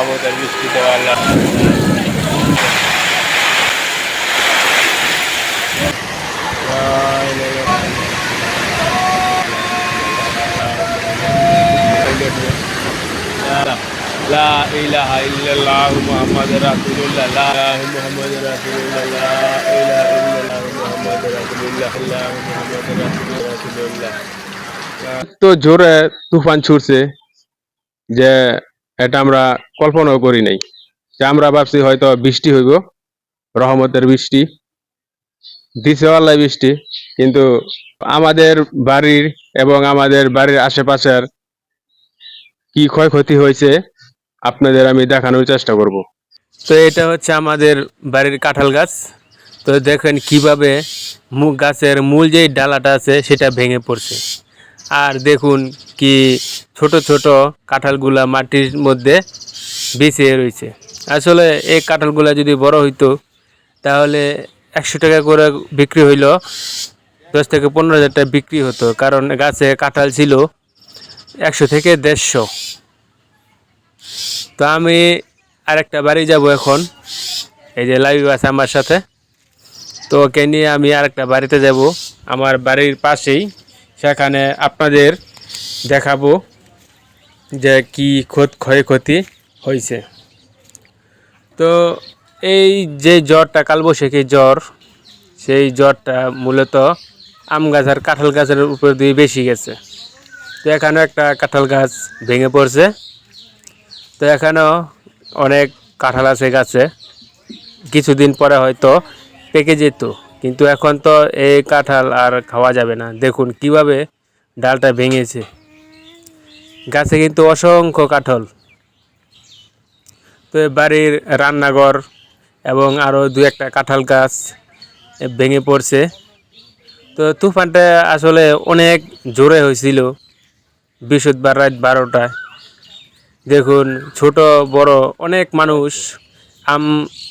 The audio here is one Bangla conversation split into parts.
রহমতের বৃষ্টি দেওয়া আল্লাহ। লা ইলাহা ইল্লাল্লাহ মুহাম্মাদুর রাসূলুল্লাহ লা ইলাহা মুহাম্মাদুর রাসূলুল্লাহ লা ইলাহা ইল্লাল্লাহ মুহাম্মাদুর রাসূলুল্লাহ লা মুহাম্মাদুর রাসূলুল্লাহ। তো জোরে তুফান ছুটছে যে এটা আমরা কল্পনাও করি নাই, যে আমরা ভাবছি হয়তো বৃষ্টি হইব, রহমতের বৃষ্টি দিছে আল্লাহ বৃষ্টি, কিন্তু আমাদের বাড়ির এবং আমাদের বাড়ির আশেপাশের কি ক্ষয়ক্ষতি হয়েছে আপনাদের আমি দেখানোর চেষ্টা করব। তো এটা হচ্ছে আমাদের বাড়ির কাঁঠাল গাছ। তো দেখেন কিভাবে গাছের মূল যেই ডালাটা আছে সেটা ভেঙে পড়ছে, আর দেখুন কি ছোট ছোট কাঁঠালগুলা মাটির মধ্যে বিছিয়ে রয়েছে। আসলে এই কাঁঠালগুলা যদি বড় হইতো তাহলে 100 টাকা করে বিক্রি হইল, 10 থেকে 15,000 টাকা বিক্রি হতো, কারণ গাছে কাঁঠাল ছিল 100 থেকে 150। তো আমি আরেকটা বাড়ি যাব এখন, এই যে লাইভ আছে আমার সাথে, তো ওকে নিয়ে আমি আরেকটা বাড়িতে যাব আমার বাড়ির পাশেই, সেখানে আপনাদের দেখাবো যে কি ক্ষয়ক্ষতি হয়েছে। তো এই যে জ্বরটা কালবৈশাখী জ্বর, সেই জ্বরটা মূলত আম গাছ আর কাঁঠাল গাছের উপর দিয়ে বেশি গেছে। তো এখানেও একটা কাঁঠাল গাছ ভেঙে পড়ছে। তো এখানেও অনেক কাঁঠাল আছে গাছে, কিছুদিন পরে হয়তো পেকে যেত, কিন্তু এখন তো এই কাঁঠাল আর খাওয়া যাবে না। দেখুন কিভাবে ডালটা ভেঙেছে, গাছে কিন্তু অসংখ্য কাঁঠাল। তো বাড়ির রান্নাঘর এবং আরও 2-1টা কাঁঠাল গাছ ভেঙে পড়ছে। তো তুফানটা আসলে অনেক জোরে হয়েছিল বৃহস্পতিবার রাত 12টায়। দেখুন ছোট বড় অনেক মানুষ আম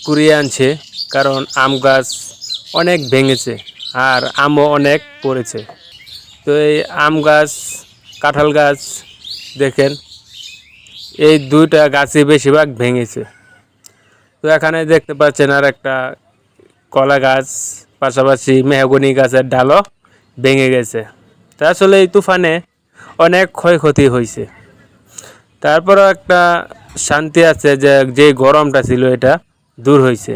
কুড়িয়ে আনছে, কারণ আম গাছ অনেক ভেঙেছে আর আমও অনেক পড়েছে। তো এই আম গাছ কাঁঠাল গাছ দেখেন, এই 2টা গাছই বেশিরভাগ ভেঙেছে। তো এখানে দেখতে পাচ্ছেন আর একটা কলা গাছ, পাশাপাশি মেহগনি গাছের ডালও ভেঙে গেছে। তা আসলে এই তুফানে অনেক ক্ষয়ক্ষতি হয়েছে। তারপরেও একটা শান্তি আছে যে যে গরমটা ছিল এটা দূর হয়েছে।